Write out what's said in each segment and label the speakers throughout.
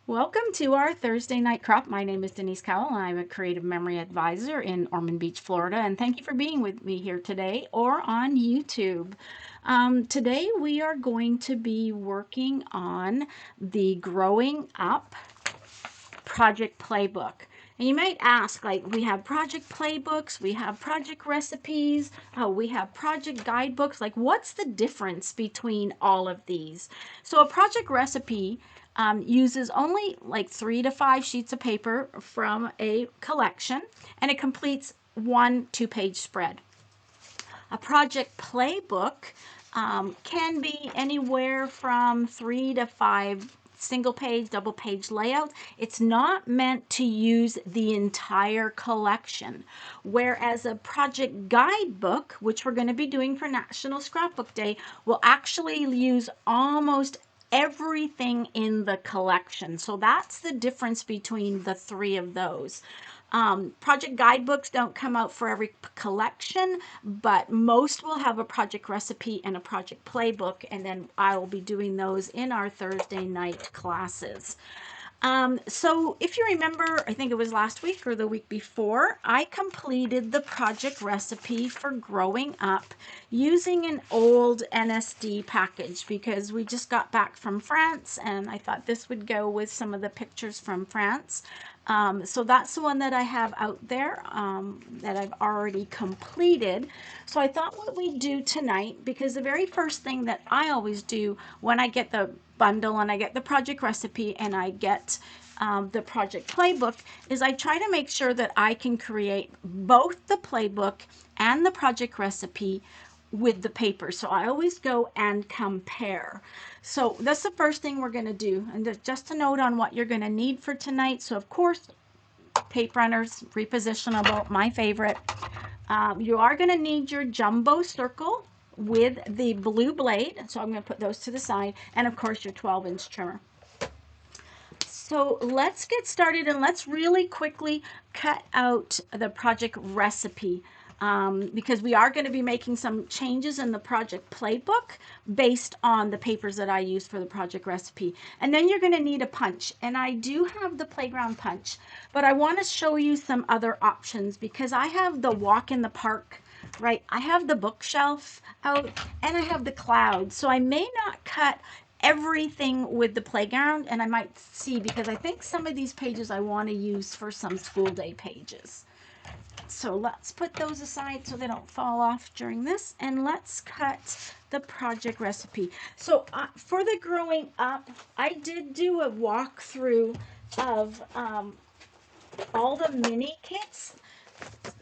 Speaker 1: Welcome to our Thursday night crop. My name is Denise Cowell. I'm a creative memory advisor in Ormond Beach, Florida, and thank you for being with me here today or on YouTube. Today we are going to be working on the Growing Up Project Playbook. And you might ask, like, we have project playbooks, we have project recipes, we have project guidebooks. Like, what's the difference between all of these? So, a project recipe uses only like 3 to 5 sheets of paper from a collection, and it completes one 2-page spread. A project playbook can be anywhere from 3 to 5 single page, double page layouts. It's not meant to use the entire collection. Whereas a project guidebook, which we're going to be doing for National Scrapbook Day, will actually use almost everything in the collection. So that's the difference between the three of those. Project guidebooks don't come out for every collection, but most will have a project recipe and a project playbook, and then I will be doing those in our Thursday night classes. So if you remember, I think it was last week or the week before, I completed the project recipe for Growing Up using an old NSD package because we just got back from France and I thought this would go with some of the pictures from France. So that's the one that I have out there that I've already completed. So I thought what we'd do tonight, because the very first thing that I always do when I get the bundle and I get the project recipe and I get the project playbook is I try to make sure that I can create both the playbook and the project recipe with the paper. So I always go and compare. So that's the first thing we're going to do. And just a note on what you're going to need for tonight. So of course, tape runners, repositionable, my favorite. You are going to need your jumbo circle with the blue blade. So I'm going to put those to the side. And of course your 12-inch trimmer. So let's get started and let's really quickly cut out the project recipe because we are going to be making some changes in the project playbook based on the papers that I use for the project recipe. And then you're going to need a punch. And I do have the playground punch, but I want to show you some other options because I have the walk in the park, right? I have the bookshelf out and I have the clouds. So I may not cut everything with the playground, and I might see because I think some of these pages I want to use for some school day pages. So let's put those aside so they don't fall off during this, and let's cut the project recipe. So for the Growing Up, I did do a walkthrough of all the mini kits.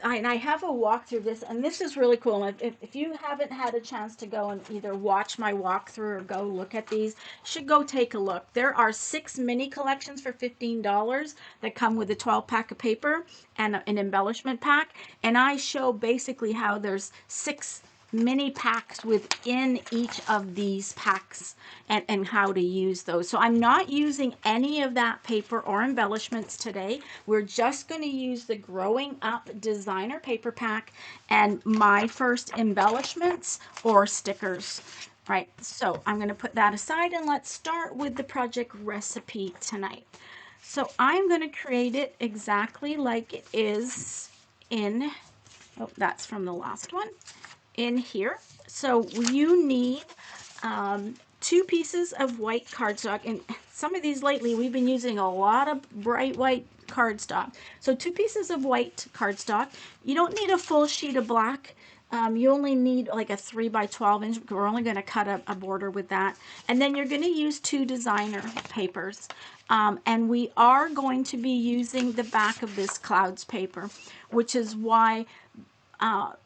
Speaker 1: And I have a walkthrough of this, and this is really cool. If you haven't had a chance to go and either watch my walkthrough or go look at these, you should go take a look. There are 6 mini collections for $15 that come with a 12-pack of paper and an embellishment pack. And I show basically how there's 6 mini packs within each of these packs and how to use those. So I'm not using any of that paper or embellishments today. We're just going to use the Growing Up designer paper pack and my first embellishments or stickers. Right, so I'm going to put that aside and let's start with the project recipe tonight. So I'm going to create it exactly like it is in, oh, that's from the last one, in here. So you need 2 pieces of white cardstock, and some of these lately we've been using a lot of bright white cardstock. So 2 pieces of white cardstock. You don't need a full sheet of black. You only need like a 3 by 12 inch. We're only going to cut a border with that. And then you're going to use 2 designer papers. And we are going to be using the back of this clouds paper, which is why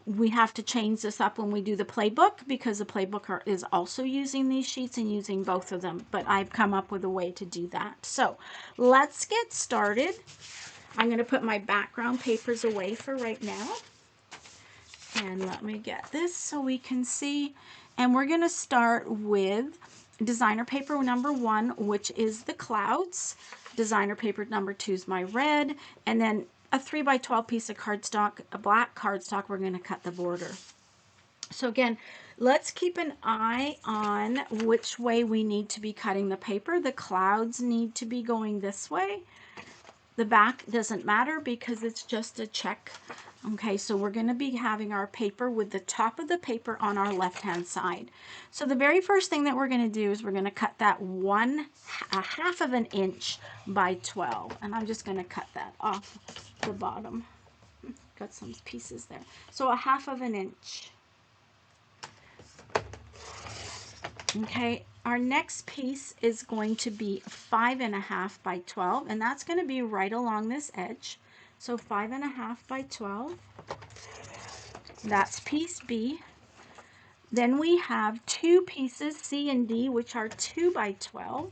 Speaker 1: we have to change this up when we do the playbook because the playbook is also using these sheets and using both of them, but I've come up with a way to do that. So let's get started. I'm going to put my background papers away for right now. And let me get this so we can see. And we're going to start with designer paper number 1, which is the clouds. Designer paper number 2 is my red. And then a 3 by 12 piece of cardstock, a black cardstock, we're going to cut the border. So again, let's keep an eye on which way we need to be cutting the paper. The clouds need to be going this way. The back doesn't matter because it's just a check. Okay, so we're going to be having our paper with the top of the paper on our left-hand side. So the very first thing that we're going to do is we're going to cut that a half of an inch by 12. And I'm just going to cut that off the bottom. Got some pieces there. So a half of an inch. Okay, our next piece is going to be 5.5 by 12, and that's going to be right along this edge. So 5.5 by 12, that's piece B. Then we have two pieces, C and D, which are 2 by 12.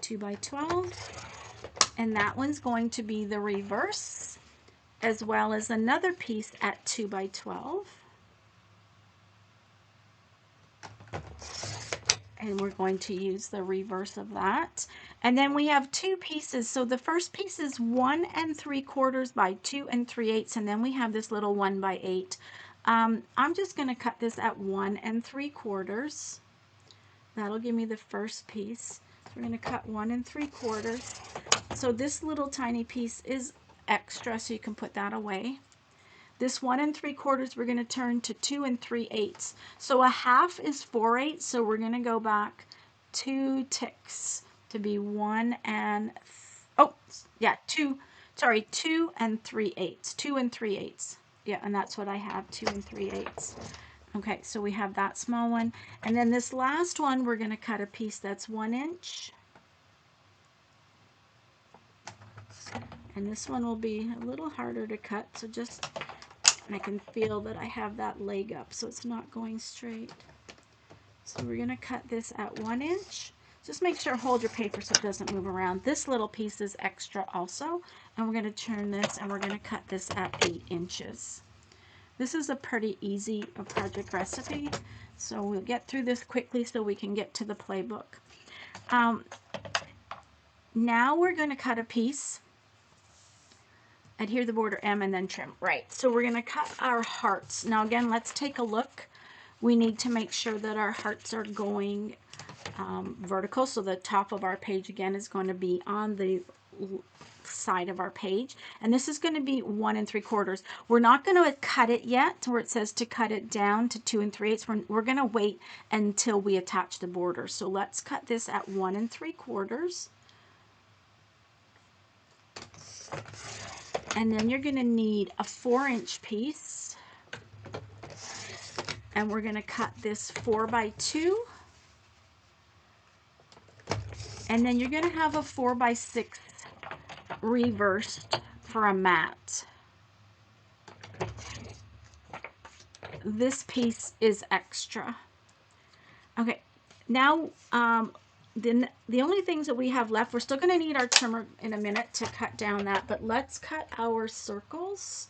Speaker 1: 2 by 12, and that one's going to be the reverse, as well as another piece at 2 by 12. And we're going to use the reverse of that. And then we have two pieces. So the first piece is 1 3/4 by 2 3/8, and then we have this little 1 by 8. I'm just going to cut this at 1 3/4. That'll give me the first piece. So we're going to cut 1 3/4. So this little tiny piece is extra, so you can put that away. This 1 3/4 we're going to turn to 2 3/8. So a half is 4/8, so we're going to go back 2 ticks to be 2 and 3/8. 2 3/8. Yeah, and that's what I have, 2 3/8. Okay, so we have that small one. And then this last one, we're going to cut a piece that's 1 inch. And this one will be a little harder to cut, so just, I can feel that I have that leg up, so it's not going straight. So we're going to cut this at 1 inch. Just make sure, hold your paper so it doesn't move around. This little piece is extra also, and we're going to turn this and we're going to cut this at 8 inches. This is a pretty easy project recipe, so we'll get through this quickly so we can get to the playbook. Now we're going to cut a piece. Adhere the border M and then trim. Right, so we're going to cut our hearts. Now again, let's take a look. We need to make sure that our hearts are going vertical, so the top of our page again is going to be on the side of our page, and this is going to be 1 3/4. We're not going to cut it yet where it says to cut it down to 2 3/8. We're going to wait until we attach the border. So let's cut this at 1 3/4. And then you're going to need a 4-inch piece, and we're going to cut this 4 by 2, and then you're going to have a 4 by 6 reversed for a mat. This piece is extra. Okay, now the only things that we have left, we're still going to need our trimmer in a minute to cut down that, but let's cut our circles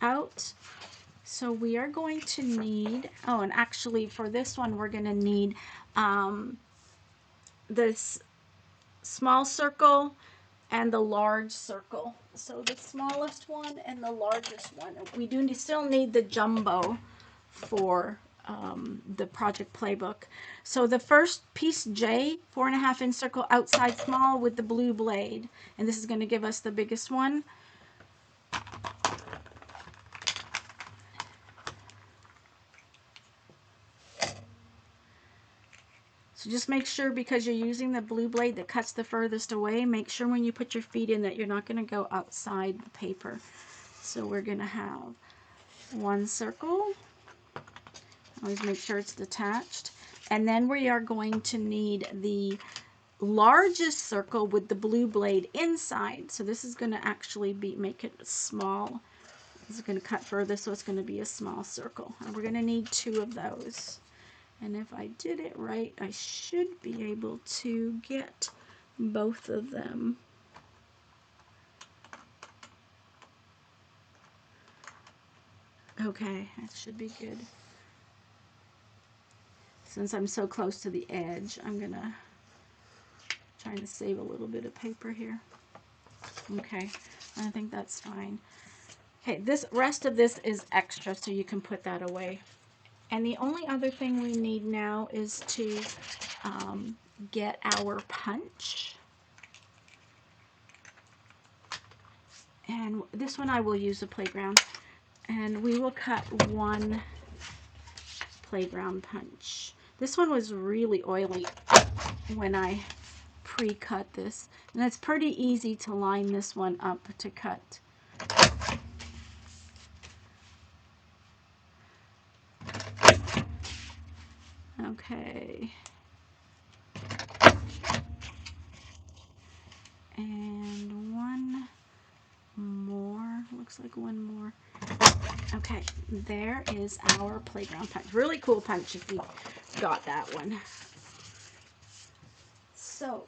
Speaker 1: out. So we are going to need, oh, and actually for this one we're going to need this small circle and the large circle. So the smallest one and the largest one. We do still need the jumbo for the project playbook. So the first piece J, 4.5 inch circle outside small with the blue blade, and this is going to give us the biggest one. So just make sure, because you're using the blue blade that cuts the furthest away, make sure when you put your feet in that you're not going to go outside the paper. So we're going to have one circle. Always make sure it's detached. And then we are going to need the largest circle with the blue blade inside. So this is going to actually make it small. This is going to cut further, so it's going to be a small circle. And we're going to need 2 of those. And if I did it right, I should be able to get both of them. Okay, that should be good. Since I'm so close to the edge, I'm gonna try to save a little bit of paper here. Okay, I think that's fine. Okay, this rest of this is extra, so you can put that away. And the only other thing we need now is to get our punch. And this one I will use a playground. And we will cut one playground punch. This one was really oily when I pre-cut this. And it's pretty easy to line this one up to cut. Okay. And one more. Looks like one more. Okay, there is our playground punch. Really cool punch if you got that one. So,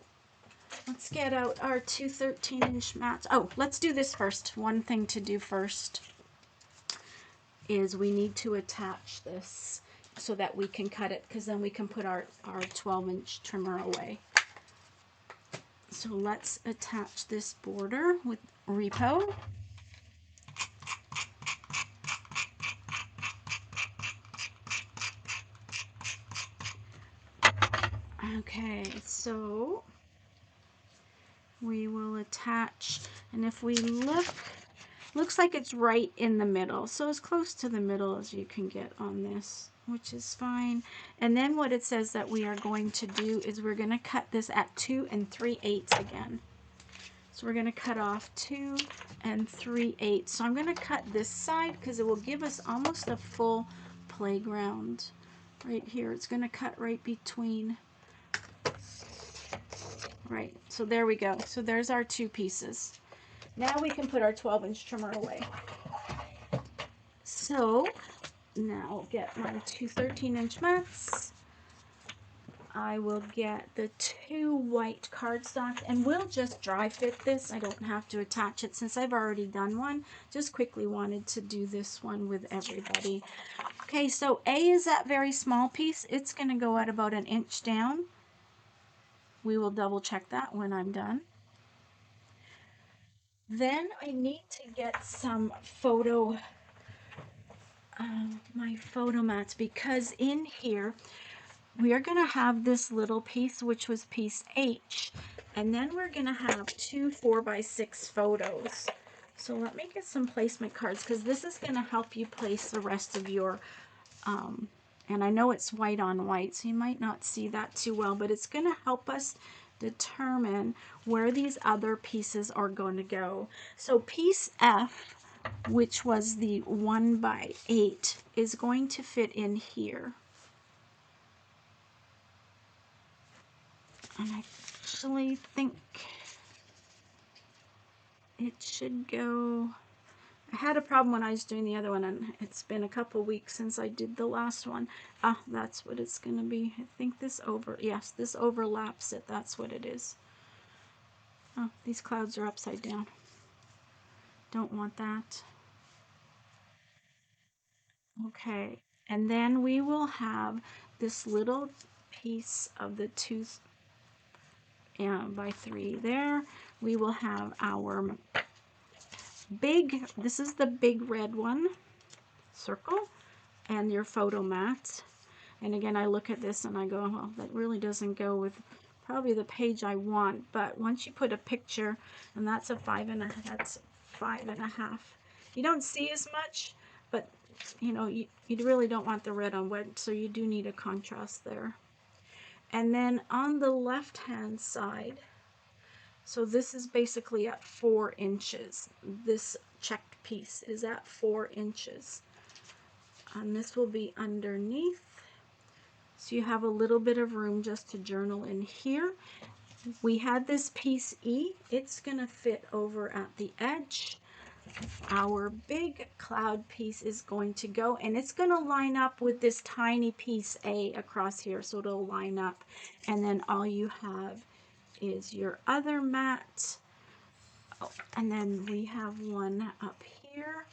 Speaker 1: let's get out our two 13-inch mats. Oh, let's do this first. One thing to do first is we need to attach this so that we can cut it, because then we can put our 12-inch trimmer away. So let's attach this border with Repo. Okay, so we will attach, and if we look, looks like it's right in the middle, so as close to the middle as you can get on this, which is fine. And then what it says that we are going to do is we're going to cut this at 2 3/8 again. So we're going to cut off 2 3/8. So I'm going to cut this side because it will give us almost a full playground right here. It's going to cut right between. Right, so there we go. So there's our two pieces. Now we can put our 12-inch trimmer away. So now get my two 13-inch mats. I will get the two white cardstock, and we'll just dry fit this. I don't have to attach it since I've already done one. Just quickly wanted to do this one with everybody. Okay, so A is that very small piece. It's going to go at about 1 inch down. We will double check that when I'm done. Then I need to get some my photo mats, because in here we are going to have this little piece, which was piece H, and then we're going to have two 4x6 photos. So let me get some placement cards, because this is going to help you place the rest of your, and I know it's white on white, so you might not see that too well, but it's going to help us determine where these other pieces are going to go. So piece F, which was the 1x8, is going to fit in here. And I actually think it should go. I had a problem when I was doing the other one, and it's been a couple weeks since I did the last one. Ah, that's what it's going to be. I think this yes, this overlaps it. That's what it is. Oh, these clouds are upside down. Don't want that. Okay, and then we will have this little piece of the 2x3 there. We will have our this is the big red one, circle, and your photo mat. And again, I look at this and I go, well, that really doesn't go with probably the page I want. But once you put a picture, and that's a 5.5, that's 5.5. You don't see as much, but you know, you really don't want the red on white, so you do need a contrast there. And then on the left hand side, so this is basically at 4 inches. This checked piece is at 4 inches. And this will be underneath. So you have a little bit of room just to journal in here. We had this piece E. It's going to fit over at the edge. Our big cloud piece is going to go, and it's going to line up with this tiny piece A across here. So it'll line up. And then all you have is your other mat. Oh, and then we have one up here.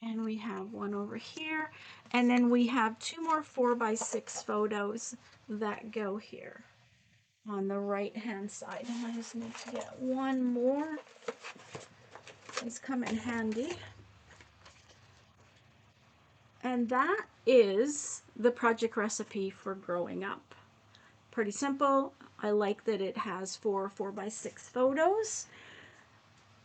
Speaker 1: And we have one over here. And then we have two more 4x6 photos that go here. on the right hand side. And I just need to get one more. These come in handy. And that is the project recipe for growing up. Pretty simple. I like that it has 4x6 photos.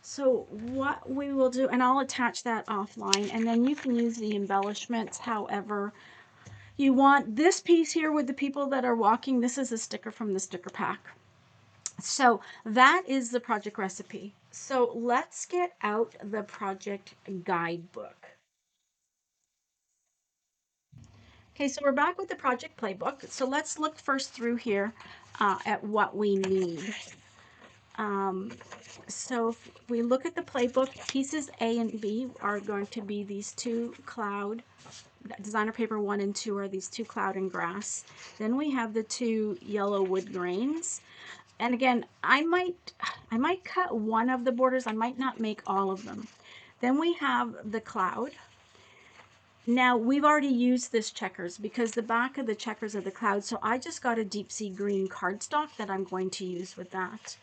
Speaker 1: So what we will do, and I'll attach that offline, and then you can use the embellishments however you want. This piece here with the people that are walking, this is a sticker from the sticker pack. So that is the project recipe. So let's get out the project guidebook. Okay, so we're back with the project playbook. So let's look first through here at what we need. Um, so if we look at the playbook, pieces A and B are going to be these two cloud, designer paper 1 and 2 are these two cloud and grass. Then we have the two yellow wood grains. And again, I might cut one of the borders. I might not make all of them. Then we have the cloud. Now we've already used this checkers because the back of the checkers are the cloud. So I just got a deep sea green cardstock that I'm going to use with that.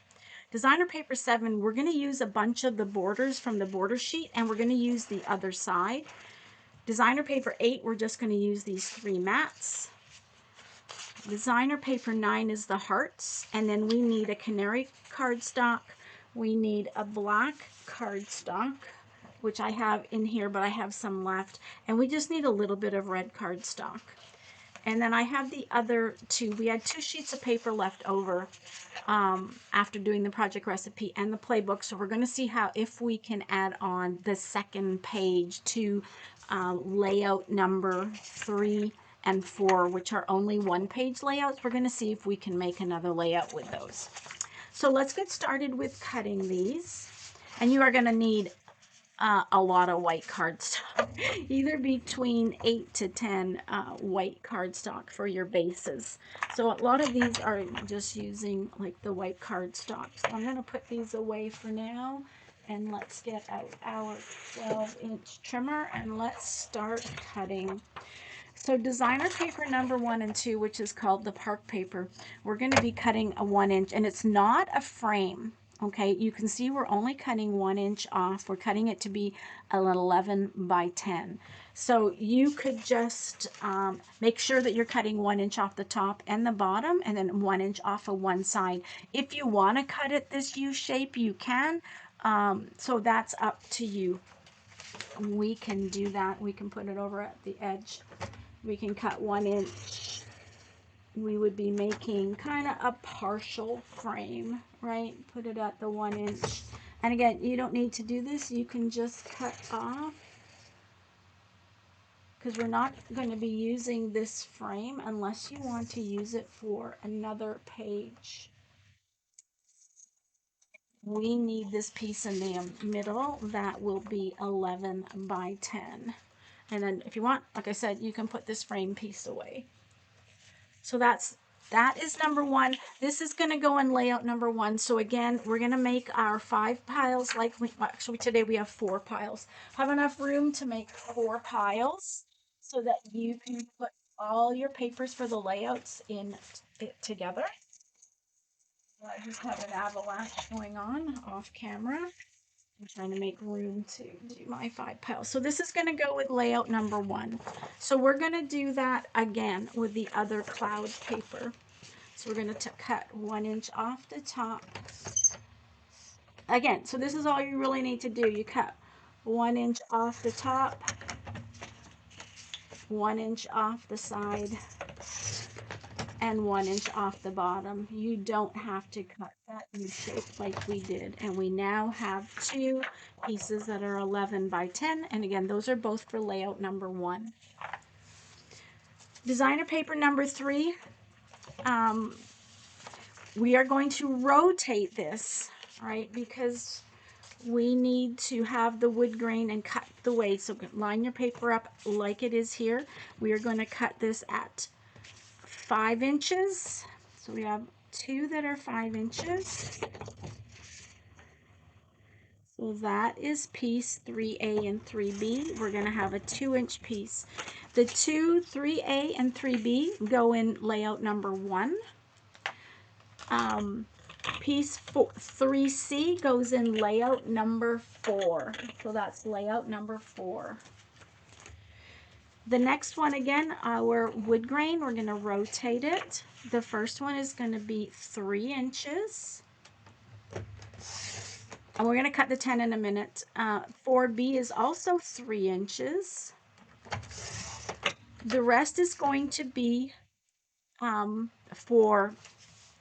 Speaker 1: Designer paper 7, we're going to use a bunch of the borders from the border sheet and we're going to use the other side. Designer paper 8, we're just going to use these 3 mats. Designer paper 9 is the hearts, and then we need a canary cardstock. We need a black cardstock, which I have in here, but I have some left, and we just need a little bit of red cardstock. And then I have the other two. We had 2 sheets of paper left over after doing the project recipe and the playbook. So we're going to see if we can add on the second page to layout number 3 and 4, which are only 1-page layouts. We're going to see if we can make another layout with those. So let's get started with cutting these. And you are going to need a lot of white cardstock, either between 8 to 10 white cardstock for your bases. So a lot of these are just using like the white cardstock. So I'm going to put these away for now, and let's get out our 12-inch trimmer and let's start cutting. So designer paper number 1 and 2, which is called the park paper, we're going to be cutting a 1-inch, and it's not a frame. Okay, you can see we're only cutting 1 inch off. We're cutting it to be an 11 by 10. So you could just make sure that you're cutting 1 inch off the top and the bottom, and then 1 inch off of one side. If you want to cut it this U shape, you can. So that's up to you. We can do that. We can put it over at the edge. We can cut 1 inch. We would be making kind of a partial frame, right? Put it at the 1 inch. And again, you don't need to do this. You can just cut off, because we're not going to be using this frame unless you want to use it for another page. We need this piece in the middle that will be 11 by 10. And then if you want, like I said, you can put this frame piece away. So that is number 1. This is going to go in layout number 1. So again, we're going to make our 5 piles. Actually today we have 4 piles. Have enough room to make 4 piles so that you can put all your papers for the layouts in it together. I just have an avalanche going on off camera. I'm trying to make room to do my 5 piles. So this is going to go with layout number 1. So we're going to do that again with the other cloud paper. So we're going to cut 1 inch off the top. Again, so this is all you really need to do. You cut 1 inch off the top, 1 inch off the side, and 1 inch off the bottom. You don't have to cut that U shape like we did. And we now have 2 pieces that are 11 by 10. And again, those are both for layout number 1. Designer paper number 3, we are going to rotate this, right? Because we need to have the wood grain and cut the way. So line your paper up like it is here. We are going to cut this at 5 inches. So we have 2 that are 5 inches. So that is piece 3A and 3B. We're going to have a 2-inch piece. The 2, 3A and 3B go in layout number 1. Piece 3C goes in layout number 4. So that's layout number 4. The next one, again, our wood grain, we're going to rotate it. The first one is going to be 3 inches. And we're going to cut the 10 in a minute. 4B is also 3 inches. The rest is going to be for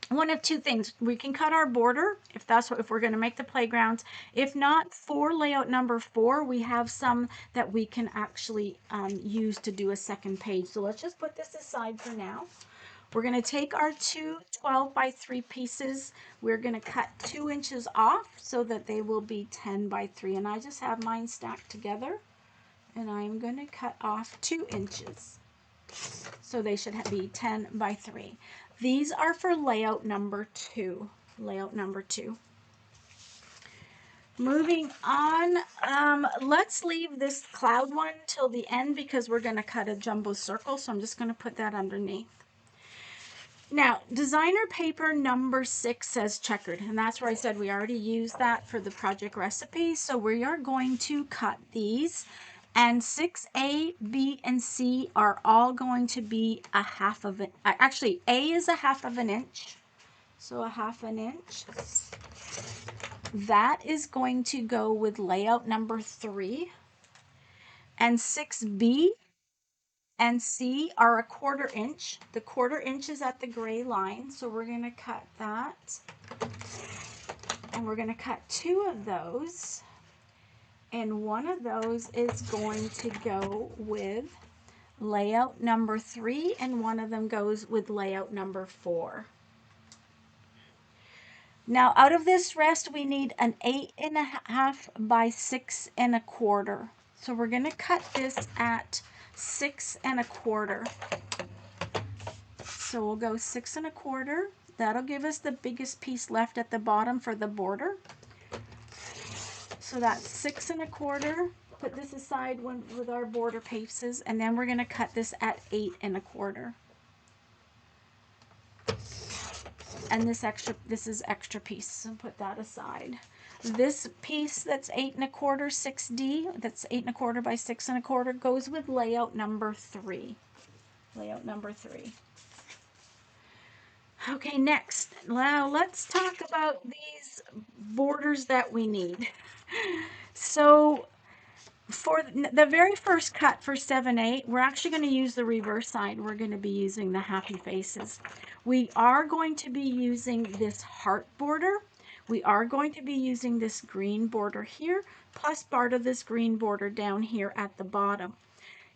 Speaker 1: one of two things. We can cut our border if we're going to make the playgrounds. If not, for layout number 4, we have some that we can actually use to do a second page. So let's just put this aside for now. We're going to take our two 12 by 3 pieces. We're going to cut 2 inches off so that they will be 10 by 3. And I just have mine stacked together. And I'm going to cut off 2 inches. So they should be 10 by 3. These are for layout number 2. Layout number 2. Moving on, let's leave this cloud one till the end because we're going to cut a jumbo circle. So I'm just going to put that underneath. Now, designer paper number 6 says checkered, and that's where I said we already used that for the project recipe. So we are going to cut these, and 6A, B, and C are all going to be a half of it. Actually, A is a half of an inch, so a half an inch. That is going to go with layout number 3, and 6B and C are a 1/4 inch. The 1/4 inch is at the gray line, so we're going to cut that. And we're going to cut 2 of those. And one of those is going to go with layout number 3, and one of them goes with layout number 4. Now, out of this rest, we need an 8.5 by 6 1/4. So we're going to cut this at 6 1/4. So we'll go 6 1/4. That'll give us the biggest piece left at the bottom for the border. So that's 6 1/4. Put this aside with our border pieces, and then we're going to cut this at 8 1/4. And this is extra piece, so put that aside. This piece that's 8 1/4, 6D, that's 8 1/4 by 6 1/4, goes with layout number 3. Layout number 3. Okay, next, now let's talk about these borders that we need. So for the very first cut for 7/8, we're actually going to use the reverse side. We're going to be using the happy faces. We are going to be using this heart border. We are going to be using this green border here, plus part of this green border down here at the bottom.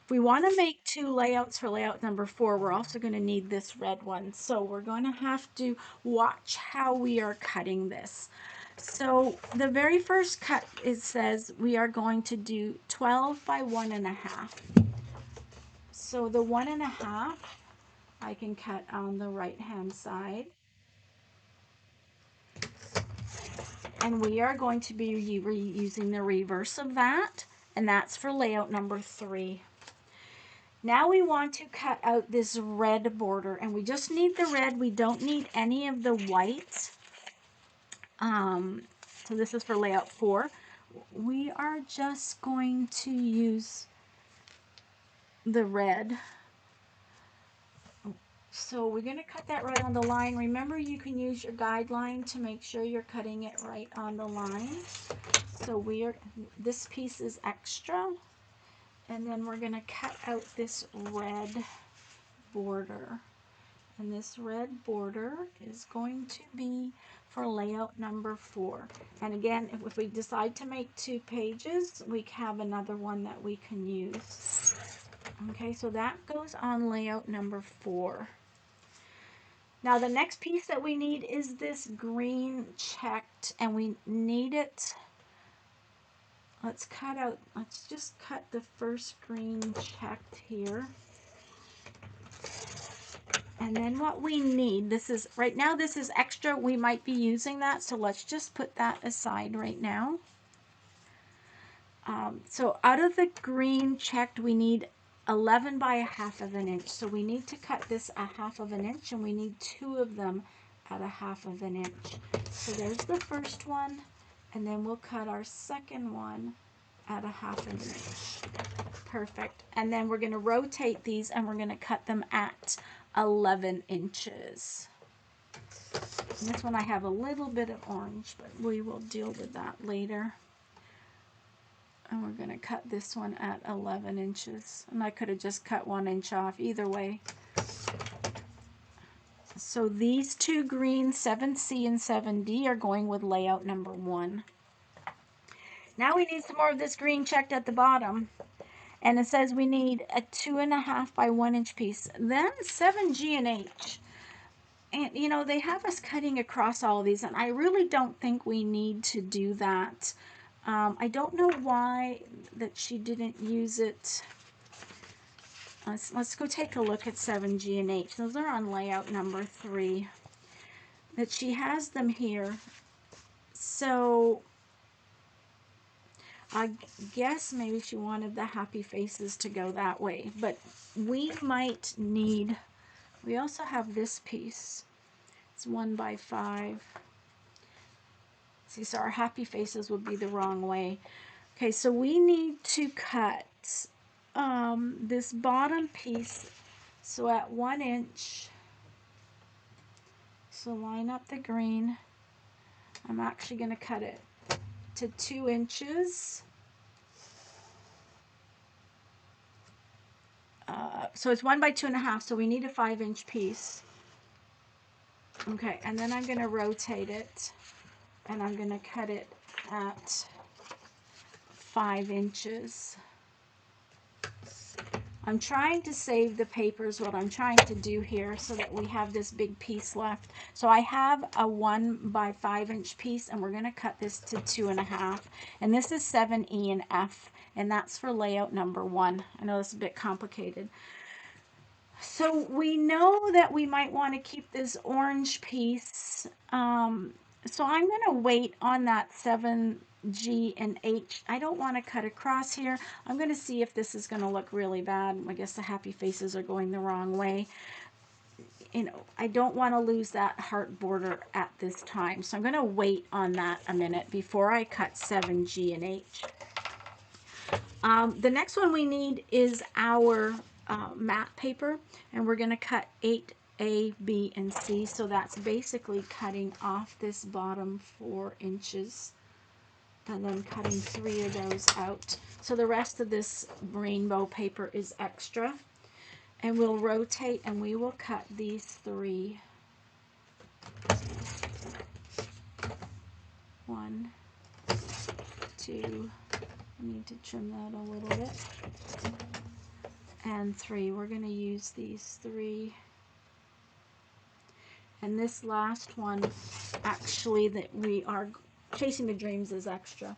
Speaker 1: If we want to make 2 layouts for layout number 4, we're also going to need this red one. So we're going to have to watch how we are cutting this. So the very first cut, it says we are going to do 12 by 1.5. So the 1.5, I can cut on the right hand side. And we are going to be using the reverse of that, and that's for layout number 3. Now we want to cut out this red border, and we just need the red. We don't need any of the white. So this is for layout 4. We are just going to use the red. So we're going to cut that right on the line. Remember, you can use your guideline to make sure you're cutting it right on the line. So this piece is extra. And then we're going to cut out this red border. And this red border is going to be for layout number 4. And again, if we decide to make 2 pages, we have another one that we can use. Okay, so that goes on layout number 4. Now the next piece that we need is this green checked, and we need it. Let's just cut the first green checked here. And then what we need, right now this is extra, we might be using that, so let's just put that aside right now. So out of the green checked, we need 11 by 1/2 of an inch. So we need to cut this 1/2 of an inch, and we need 2 of them at 1/2 inch. So there's the first one, and then we'll cut our second one at 1/2 inch. Perfect. And then we're going to rotate these and we're going to cut them at 11 inches. And this one I have a little bit of orange, but we will deal with that later. And we're going to cut this one at 11 inches. And I could have just cut 1 inch off either way. So these two greens, 7C and 7D, are going with layout number 1. Now we need some more of this green checked at the bottom. And it says we need a 2.5 by 1 inch piece. Then 7G and H. And you know, they have us cutting across all of these, and I really don't think we need to do that. I don't know why that she didn't use it. Let's go take a look at 7G and H. Those are on layout number 3. That she has them here. So I guess maybe she wanted the happy faces to go that way. But we might need, we also have this piece. It's 1 by 5. See, so our happy faces would be the wrong way. Okay, so we need to cut this bottom piece, so at 1 inch. So line up the green. I'm actually going to cut it to 2 inches. So it's 1 by 2.5, so we need a 5 inch piece. Okay, and then I'm going to rotate it, and I'm going to cut it at 5 inches. I'm trying to save the papers, what I'm trying to do here, so that we have this big piece left. So I have a 1 by 5 inch piece, and we're going to cut this to 2.5. And this is 7E and F, and that's for layout number 1. I know it's a bit complicated. So we know that we might want to keep this orange piece. So I'm going to wait on that 7G and H. I don't want to cut across here. I'm going to see if this is going to look really bad. I guess the happy faces are going the wrong way. You know, I don't want to lose that heart border at this time. So I'm going to wait on that a minute before I cut 7G and H. The next one we need is our matte paper, and we're going to cut 8A, B, and C. So that's basically cutting off this bottom 4 inches and then cutting 3 of those out. So the rest of this rainbow paper is extra. And we'll rotate and we will cut these 3. 1, 2, I need to trim that a little bit. And 3. We're going to use these 3. And this last one, actually, that we are chasing the dreams is extra.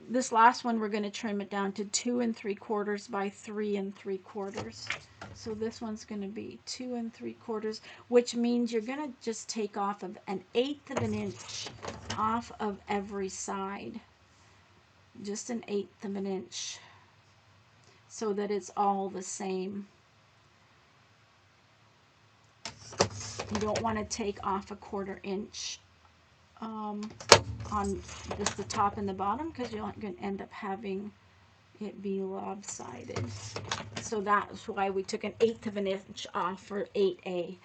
Speaker 1: This last one, we're going to trim it down to 2 3/4 by 3 3/4. So this one's going to be 2 3/4, which means you're going to just take off of 1/8 of an inch off of every side. Just 1/8 of an inch, so that it's all the same. You don't want to take off 1/4 inch on just the top and the bottom, because you're going to end up having it be lopsided. So that's why we took 1/8 of an inch off for 8A.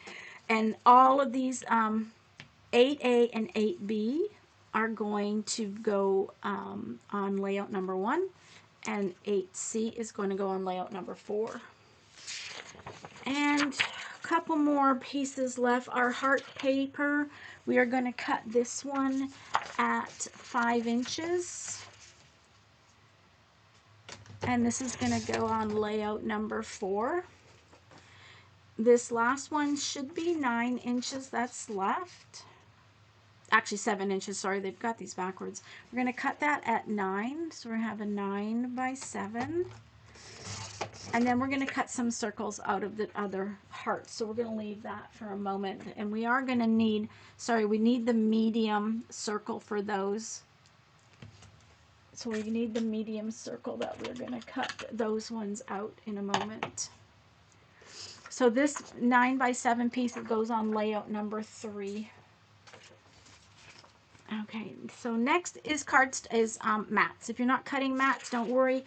Speaker 1: And all of these 8A and 8B are going to go on layout number 1, and 8C is going to go on layout number 4. And a couple more pieces left. Our heart paper, we are going to cut this one at 5 inches. And this is going to go on layout number 4. This last one should be 9 inches that's left. Actually 7 inches, sorry, they've got these backwards. We're going to cut that at 9, so we're going to have a 9 by 7. And then we're going to cut some circles out of the other hearts. So we're going to leave that for a moment. And we are going to need, we need the medium circle for those. So we need the medium circle that we're going to cut those ones out in a moment. So this 9 by 7 piece goes on layout number 3. Okay, so next is mats. If you're not cutting mats, don't worry.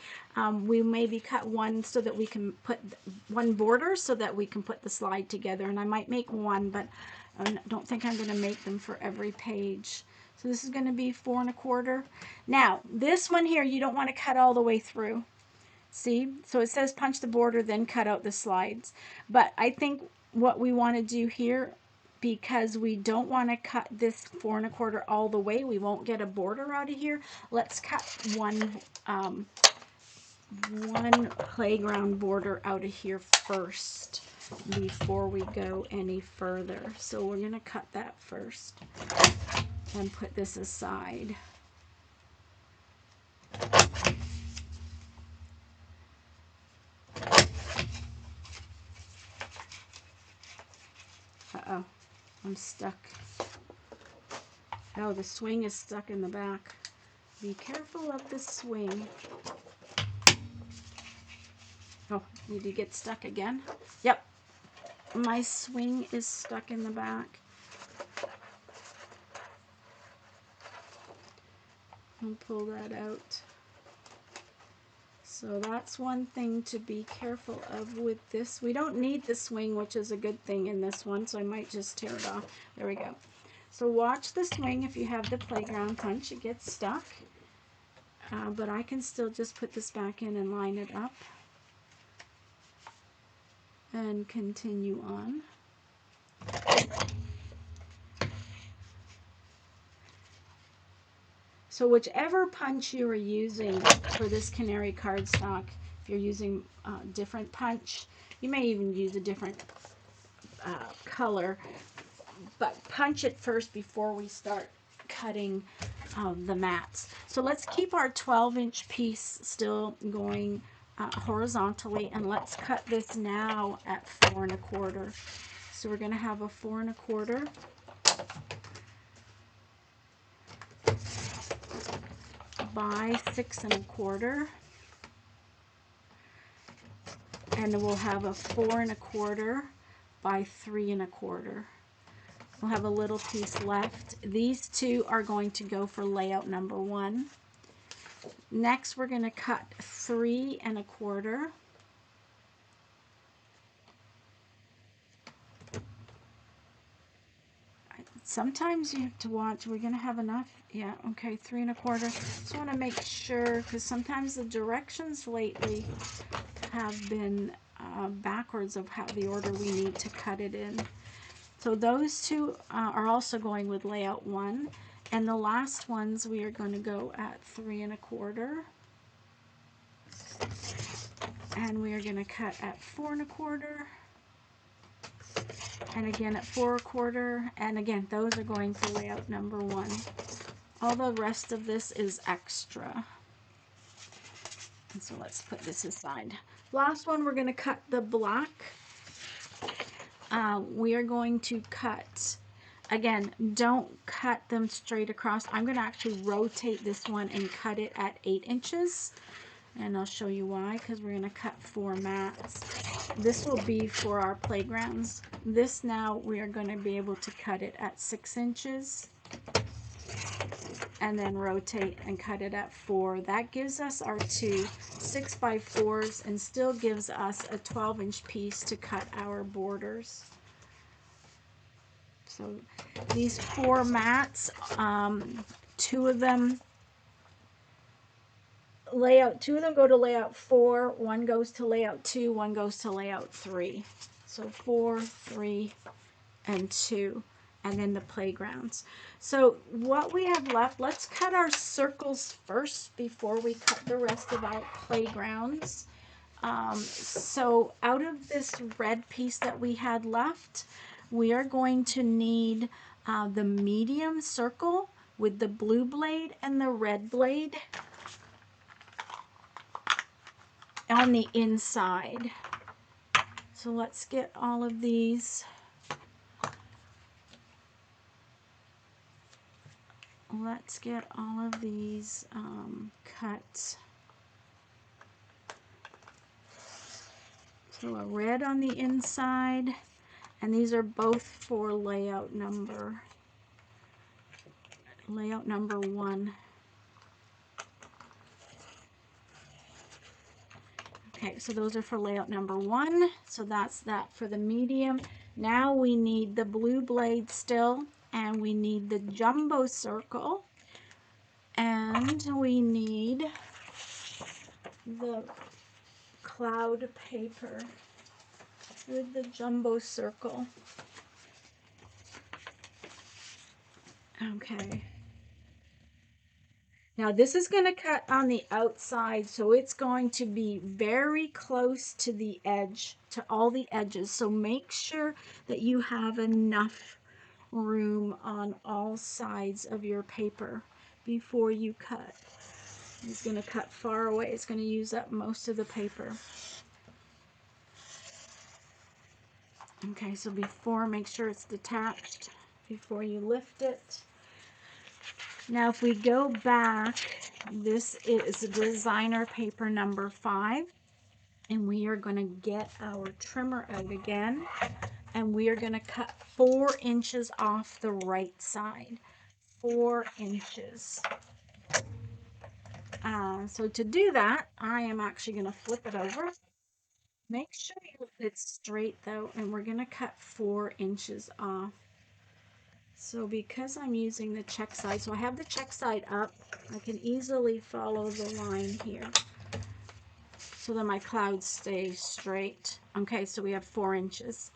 Speaker 1: We maybe cut one so that we can put one border so that we can put the slide together. And I might make one, but I don't think I'm going to make them for every page. So this is going to be 4 1/4. Now, this one here, you don't want to cut all the way through. See? So it says punch the border, then cut out the slides. But I think what we want to do here, because we don't want to cut this 4 1/4 all the way, we won't get a border out of here. Let's cut one playground border out of here first before we go any further. So we're going to cut that first and put this aside. Uh-oh, I'm stuck. Oh, the swing is stuck in the back. Be careful of the swing. Oh, did you get stuck again? Yep, my swing is stuck in the back. I'll pull that out. So that's one thing to be careful of with this. We don't need the swing, which is a good thing in this one, so I might just tear it off. There we go. So watch the swing if you have the playground punch. It gets stuck. But I can still just put this back in and line it up. And continue on. So whichever punch you are using for this canary cardstock, if you're using different punch, you may even use a different color, but punch it first before we start cutting the mats. So let's keep our 12-inch piece still going horizontally, and let's cut this now at 4 1/4. So we're going to have a 4 1/4 by 6 1/4, and we'll have a 4 1/4 by 3 1/4. We'll have a little piece left. These two are going to go for layout number 1. Next, we're going to cut 3 1/4. Sometimes you have to watch. We're going to have enough. Yeah, okay, 3 1/4. Just want to make sure, because sometimes the directions lately have been backwards of how the order we need to cut it in. So those two are also going with layout 1. And the last ones we are going to go at 3 1/4. And we are going to cut at 4 1/4. And again at 4 1/4. And again, those are going for layout number 1. All the rest of this is extra. And so let's put this aside. Last one, we're going to cut the black. We are going to cut, again, don't cut them straight across. I'm going to actually rotate this one and cut it at 8 inches. And I'll show you why, because we're going to cut 4 mats. This will be for our playgrounds. This now we are going to be able to cut it at 6 inches. And then rotate and cut it at 4. That gives us our two 6x4s and still gives us a 12-inch piece to cut our borders. So these 4 mats, 2 of them go to layout 4, 1 goes to layout 2, 1 goes to layout 3. So 4, 3, and 2. And then the playgrounds. So what we have left, let's cut our circles first before we cut the rest of our playgrounds. So out of this red piece that we had left, we are going to need the medium circle with the blue blade and the red blade on the inside. So let's get all of these. Let's get all of these cut. So a red on the inside, and these are both for layout number layout number 1. Okay, so those are for layout number 1. So that's that for the medium. Now we need the blue blade still, and we need the jumbo circle, and we need the cloud paper with the jumbo circle. Okay. Now this is going to cut on the outside, so it's going to be very close to the edge, to all the edges. So make sure that you have enough room on all sides of your paper before you cut. It's going to cut far away. It's going to use up most of the paper. Okay, so make sure it's detached before you lift it. Now if we go back, this is designer paper number 5, and we are going to get our trimmer out again, and we are going to cut 4 inches off the right side. 4 inches. So to do that, I am actually going to flip it over. Make sure it's straight though, and we're going to cut 4 inches off. So because I'm using the check side, so I have the check side up, I can easily follow the line here so that my clouds stay straight. Okay, so we have 4 inches.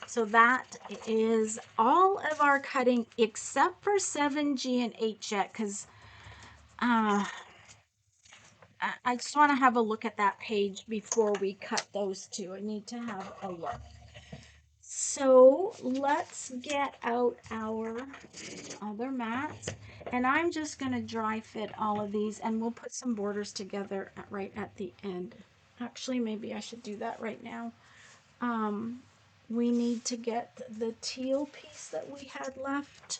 Speaker 1: So that is all of our cutting except for 7G and 8Jet, because I just want to have a look at that page before we cut those two. I need to have a look. So let's get out our other mats, and I'm just going to dry fit all of these, and we'll put some borders together right at the end. Actually, maybe I should do that right now. We need to get the teal piece that we had left.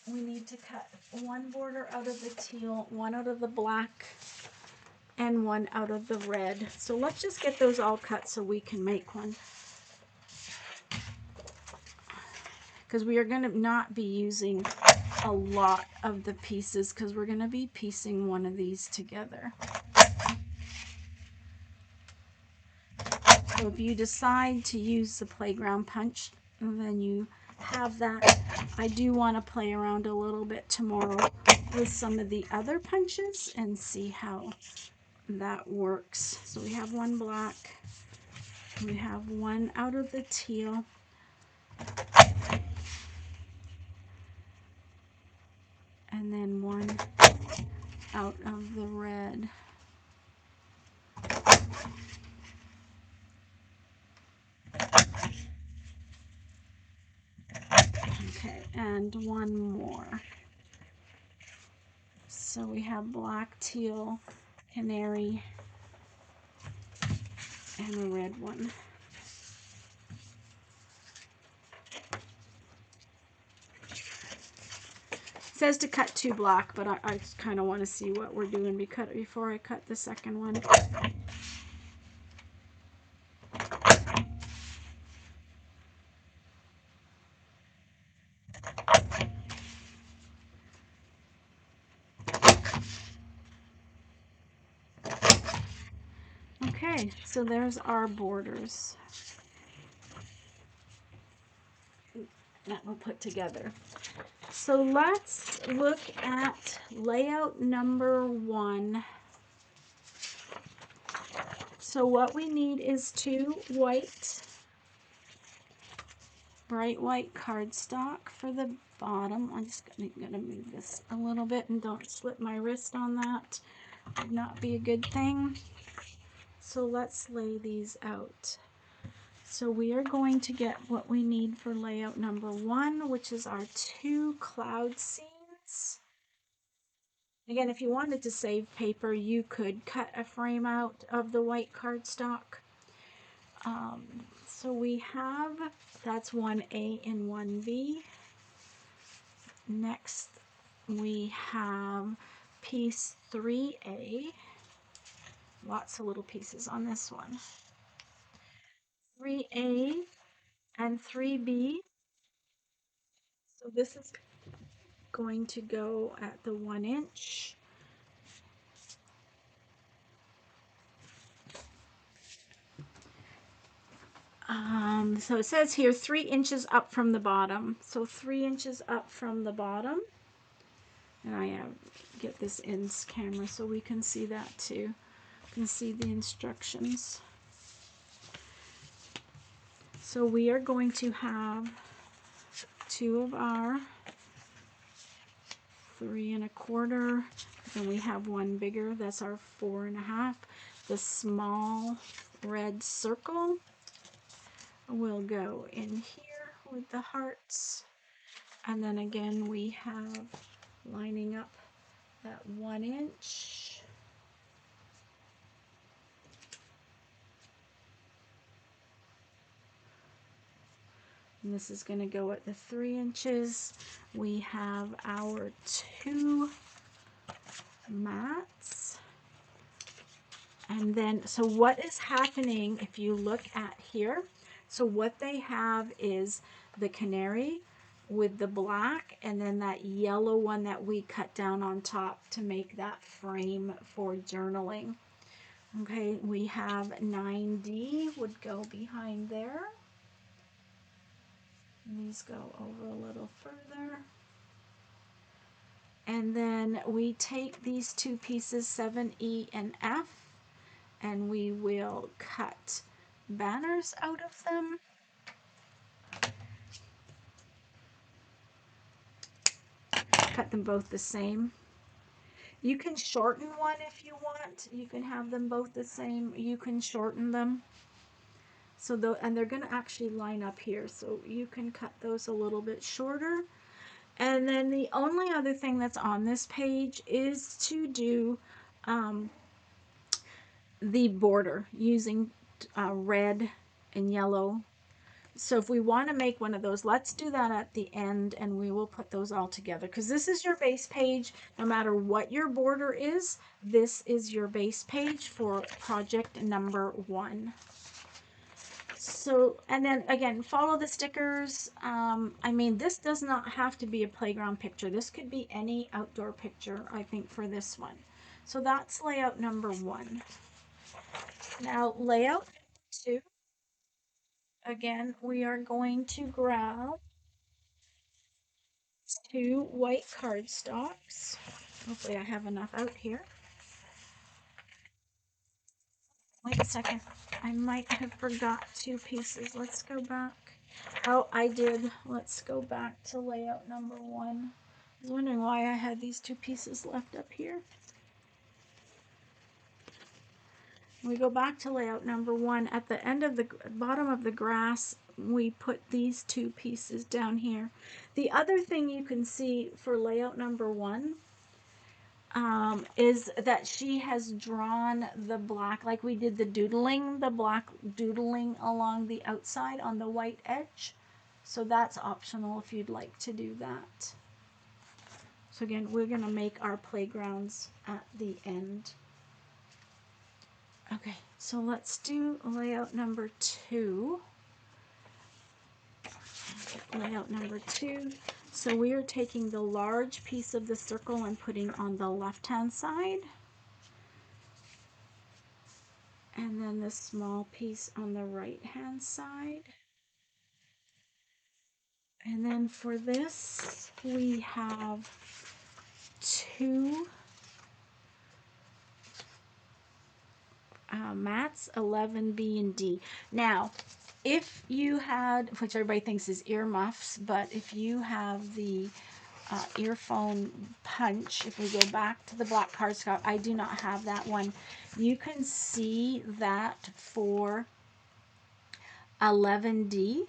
Speaker 1: We need to cut one border out of the teal, one out of the black, and one out of the red. So let's just get those all cut so we can make one. Because we are going to not be using a lot of the pieces, because we're going to be piecing one of these together. So if you decide to use the playground punch, then you have that. I do want to play around a little bit tomorrow with some of the other punches and see how that works. So we have one black, we have one out of the teal, and then one out of the red. Okay, and one more. So we have black, teal, canary, and a red one. It says to cut 2 black, but I just kind of want to see what we're doing before I cut the second one. Okay, so there's our borders that we'll put together. So let's look at layout number 1. So what we need is 2 bright white cardstock for the bottom. I'm just gonna move this a little bit and don't slip my wrist on that. Would not be a good thing. So let's lay these out. So we are going to get what we need for layout number 1, which is our 2 cloud scenes. Again, if you wanted to save paper, you could cut a frame out of the white cardstock. So we have, that's 1A and 1B. Next, we have piece 3A. Lots of little pieces on this one. 3A and 3B. So this is going to go at the 1 inch. So it says here 3 inches up from the bottom. So 3 inches up from the bottom. And I get this in camera so we can see that too. You can see the instructions. So we are going to have 2 of our 3 1/4. Then we have one bigger, that's our 4 1/2. The small red circle will go in here with the hearts. And then again we have lining up that 1 inch. And this is going to go at the 3 inches. We have our 2 mats. And then, so what is happening if you look at here? So what they have is the canary with the black and then that yellow one that we cut down on top to make that frame for journaling. Okay, we have 9D would go behind there. And these go over a little further. And then we take these 2 pieces, 7E and F, and we will cut banners out of them. Cut them both the same. You can shorten one if you want. You can have them both the same. You can shorten them. So and they're going to actually line up here. So you can cut those a little bit shorter. And then the only other thing that's on this page is to do the border using red and yellow. So if we want to make one of those, let's do that at the end and we will put those all together because this is your base page. No matter what your border is, this is your base page for project number 1. So, and then again, follow the stickers. I mean, this does not have to be a playground picture. This could be any outdoor picture, I think, for this one. So that's layout number 1. Now, layout 2. Again, we are going to grab 2 white cardstocks. Hopefully I have enough out here. Wait a second. I might have forgot 2 pieces. Let's go back. Oh, I did. Let's go back to layout number 1. I was wondering why I had these 2 pieces left up here. We go back to layout number 1. At the end of the bottom of the grass, we put these 2 pieces down here. The other thing you can see for layout number 1 is that she has drawn the black, like we did the black doodling along the outside on the white edge. So that's optional if you'd like to do that. So again, we're going to make our playgrounds at the end. Okay, so let's do layout number 2. Layout number 2. So we are taking the large piece of the circle and putting on the left-hand side. And then the small piece on the right-hand side. And then for this, we have 2 mats, 11B and D. Now, if you had, which everybody thinks is earmuffs, but if you have the earphone punch, if we go back to the black cardstock, I do not have that one. You can see that for 11D,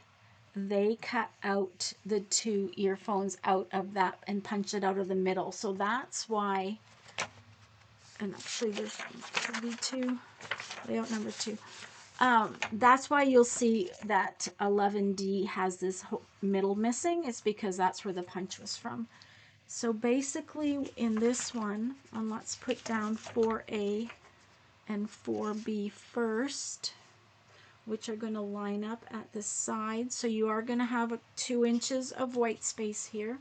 Speaker 1: they cut out the 2 earphones out of that and punched it out of the middle. So that's why, and actually there's V2, layout number 2. That's why you'll see that 11D has this middle missing. It's because that's where the punch was from. So basically in this one, and let's put down 4A and 4B first, which are going to line up at the side. So you are going to have 2 inches of white space here.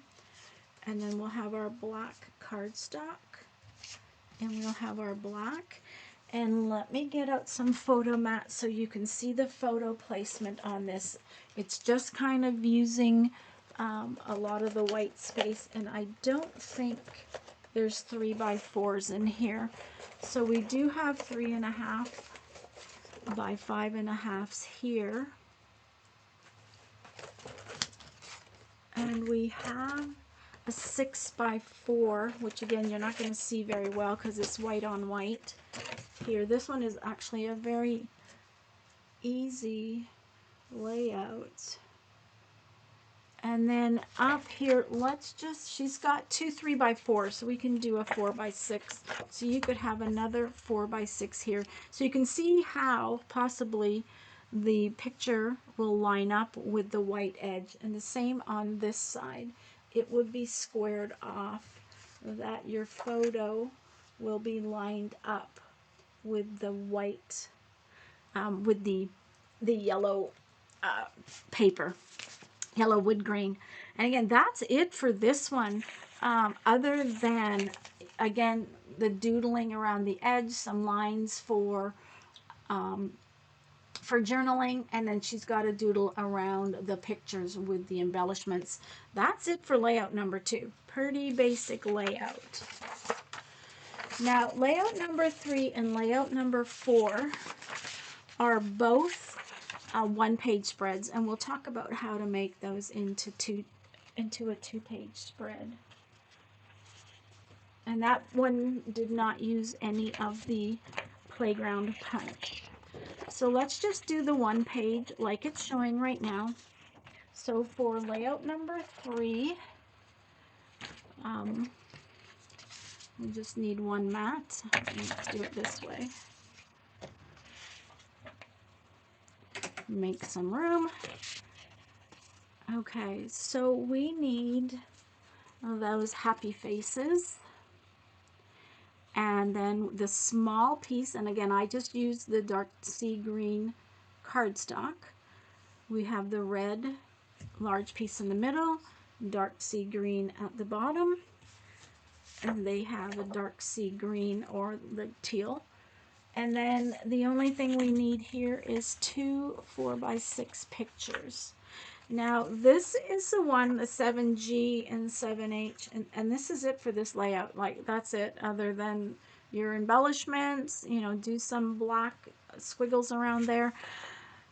Speaker 1: And then we'll have our black cardstock, and we'll have our black. And let me get out some photo mats so you can see the photo placement on this. It's just kind of using a lot of the white space, and I don't think there's 3x4s in here. So we do have 3.5 by 5.5s here. And we have a 6x4, which again, you're not going to see very well because it's white on white here. This one is actually a very easy layout. And then up here, she's got two 3x4s, so we can do a 4x6. So you could have another 4x6 here. So you can see how possibly the picture will line up with the white edge. And the same on this side. It would be squared off, that your photo will be lined up with the white, with the yellow paper. Yellow wood grain. And again, that's it for this one. Other than, again, the doodling around the edge, some lines for journaling, and then she's got a doodle around the pictures with the embellishments. That's it for layout number 2. Pretty basic layout. Now, layout number 3 and layout number 4 are both one-page spreads, and we'll talk about how to make those into a two-page spread. And that one did not use any of the playground punch. So let's just do the one page like it's showing right now. So for layout number 3, we just need one mat. Let's do it this way. Make some room. Okay, so we need those happy faces. And then the small piece, and again, I just used the dark sea green cardstock. We have the red large piece in the middle, dark sea green at the bottom, and they have a dark sea green or the teal. And then the only thing we need here is 2 4x6 pictures. Now this is the one, the 7G and 7H, and this is it for this layout. Like, that's it, other than your embellishments, do some black squiggles around there.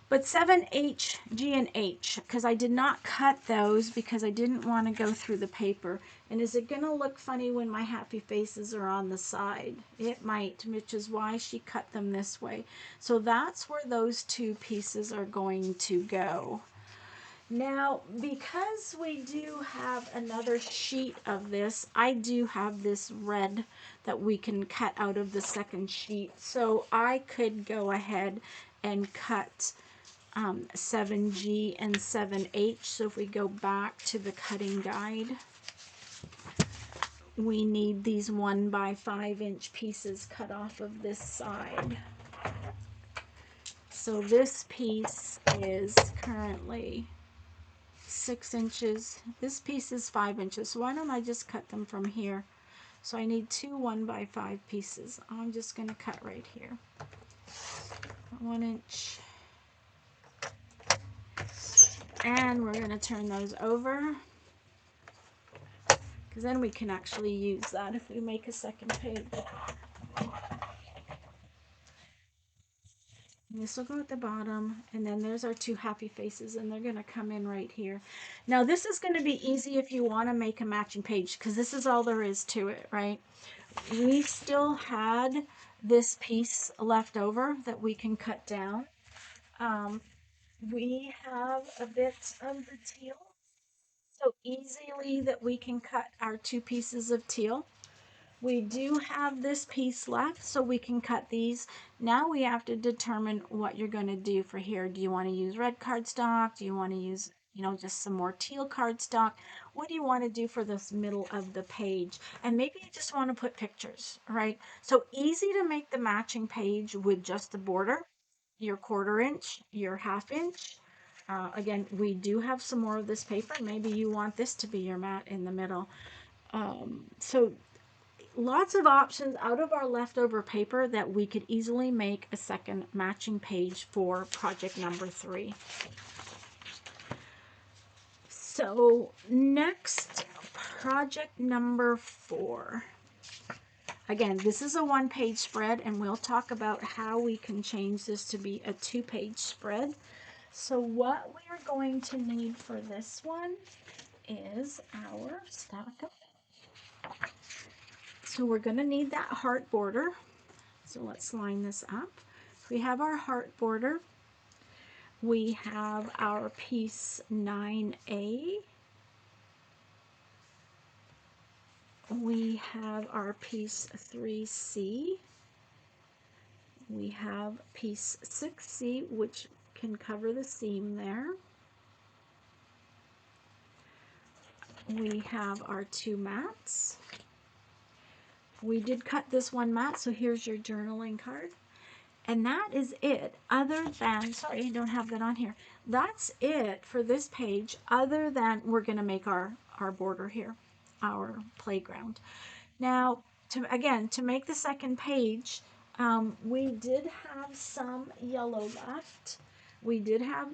Speaker 1: But 7H, G, and H, because I did not cut those because I didn't want to go through the paper. And is it going to look funny when my happy faces are on the side? It might, which is why she cut them this way. So that's where those two pieces are going to go. Now, because we do have another sheet of this, I do have this red that we can cut out of the second sheet. So I could go ahead and cut 7G and 7H. So if we go back to the cutting guide, we need these 1x5" pieces cut off of this side. So this piece is currently 6 inches. This piece is 5 inches. So why don't I just cut them from here? So I need 2 1x5 pieces. I'm just going to cut right here. 1 inch. And we're going to turn those over, because then we can actually use that if we make a second page. And this will go at the bottom, and then there's our 2 happy faces, and they're going to come in right here. Now this is going to be easy if you want to make a matching page, because this is all there is to it, right? We still had this piece left over that we can cut down. We have a bit of the teal, so easily that we can cut our 2 pieces of teal. We do have this piece left, so we can cut these. Now we have to determine what you're going to do for here. Do you want to use red cardstock? Do you want to use, just some more teal cardstock? What do you want to do for this middle of the page? And maybe you just want to put pictures, right? So easy to make the matching page with just the border, your 1/4 inch, your 1/2 inch. Again, we do have some more of this paper. Maybe you want this to be your mat in the middle. So lots of options out of our leftover paper that we could easily make a second matching page for project number 3. So next, project number 4. Again, this is a 1-page spread, and we'll talk about how we can change this to be a 2-page spread. So what we are going to need for this one is our stack of. So we're going to need that heart border. So let's line this up. We have our heart border. We have our piece 9A. We have our piece 3C. We have piece 6C, which can cover the seam there. We have our 2 mats. We did cut this one mat, so here's your journaling card. And that is it, other than, sorry, I don't have that on here. That's it for this page, other than we're going to make our border here, our playground. Now, to make the second page, we did have some yellow left. We did have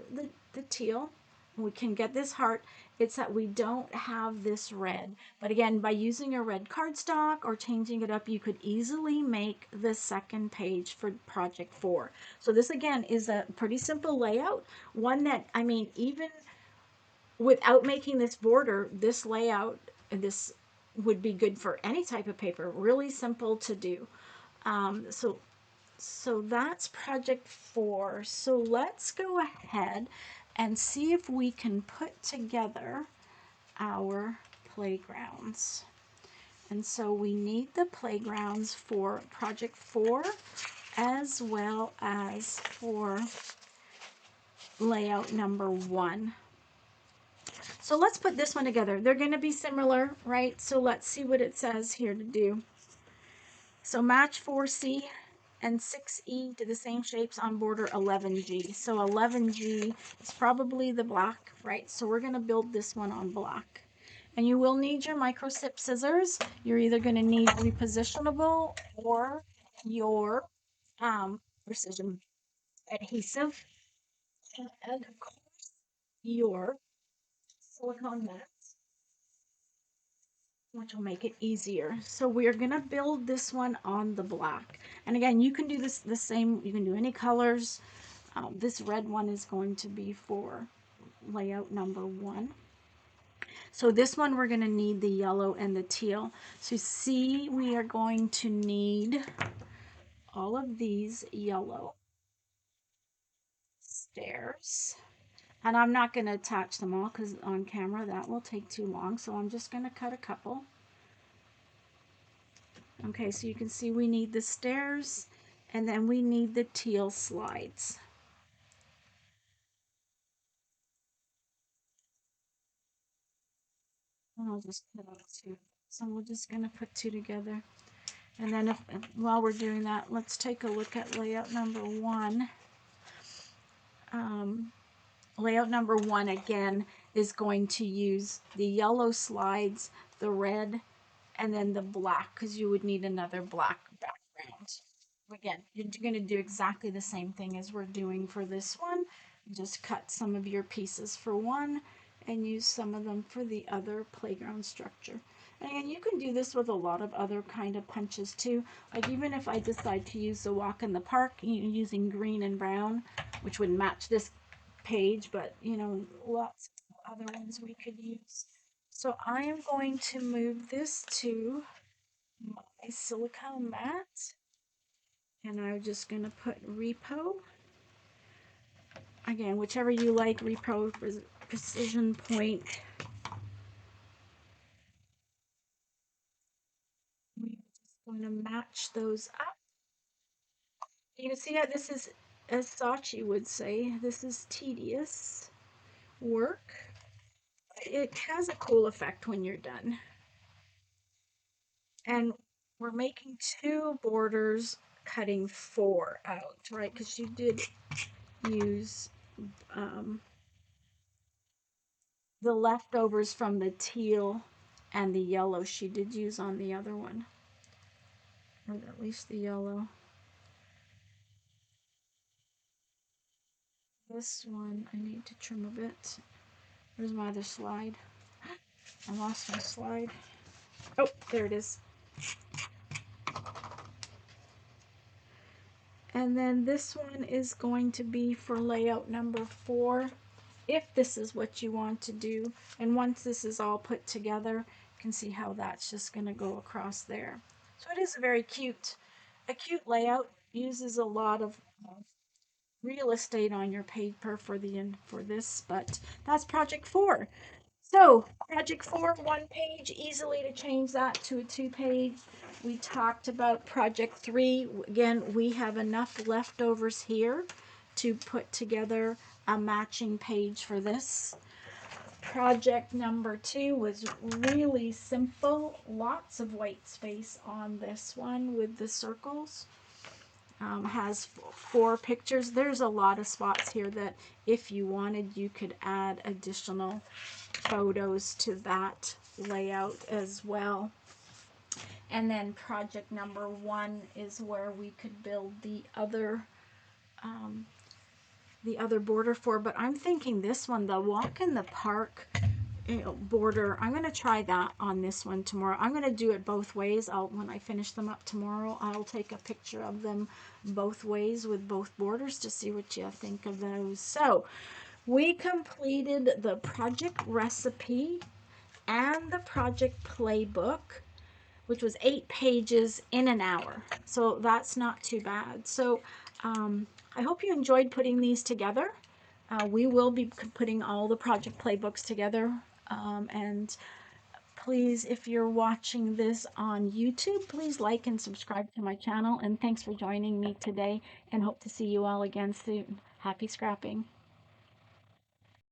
Speaker 1: the teal. We can get this heart. It's that we don't have this red. But again, by using a red cardstock or changing it up, you could easily make the second page for project 4. So this again is a pretty simple layout. One that, I mean, even without making this border, this layout, this would be good for any type of paper. Really simple to do. So that's project 4. So let's go ahead and see if we can put together our playgrounds. And so we need the playgrounds for project 4 as well as for layout number 1. So let's put this one together. They're going to be similar, right? So let's see what it says here to do. So match 4C and 6E to the same shapes on border 11G. So 11G is probably the black, right? So we're going to build this one on black. And you will need your micro sip scissors. You're either going to need repositionable or your precision adhesive, and of course your silicone mat, which will make it easier. So we're gonna build this one on the black. And again, you can do this the same, you can do any colors. This red one is going to be for layout number 1. So this one we're gonna need the yellow and the teal. So see, we are going to need all of these yellow stairs. And I'm not gonna attach them all because on camera that will take too long. So I'm just gonna cut a couple. Okay, so you can see we need the stairs, and then we need the teal slides. And I'll just put out 2. So we're just going to put 2 together. And then while we're doing that, let's take a look at layout number 1. Layout number 1 again is going to use the yellow slides, the red, and then the black, because you would need another black background. Again, you're going to do exactly the same thing as we're doing for this one. Just cut some of your pieces for one and use some of them for the other playground structure. And again, you can do this with a lot of other kind of punches too. Like even if I decide to use the walk in the park using green and brown, which would match this page, but you know, lots of other ones we could use. So I am going to move this to my silicone mat, and I'm just going to put repo. Again, whichever you like, repo, precision point. We're just going to match those up. You can see how this is, as Sachi would say, this is tedious work. It has a cool effect when you're done. And we're making 2 borders, cutting 4 out, right? Because you did use the leftovers from the teal And the yellow she did use on the other one, or at least the yellow. This one I need to trim a bit. Where's my other slide? I lost my slide. Oh, there it is. And then this one is going to be for layout number 4, if this is what you want to do. And once this is all put together, you can see how that's just going to go across there. So it is a cute layout. Uses a lot of real estate on your paper for this, but that's project 4. So project 4, 1 page, easily to change that to a 2 page. We talked about project 3. Again, we have enough leftovers here to put together a matching page for this. Project number 2 was really simple. Lots of white space on this one with the circles. Has 4 pictures. There's a lot of spots here that if you wanted, you could add additional photos to that layout as well. And then project number 1 is where we could build the other border for, but I'm thinking this one, the walk in the park border, I'm going to try that on this one tomorrow. I'm going to do it both ways. When I finish them up tomorrow, I'll take a picture of them both ways with both borders to see what you think of those. So we completed the project recipe and the project playbook, which was 8 pages in an hour. So that's not too bad. So I hope you enjoyed putting these together. We will be putting all the project playbooks together. And please, if you're watching this on YouTube, please like and subscribe to my channel. And thanks for joining me today, and hope to see you all again soon. Happy scrapping.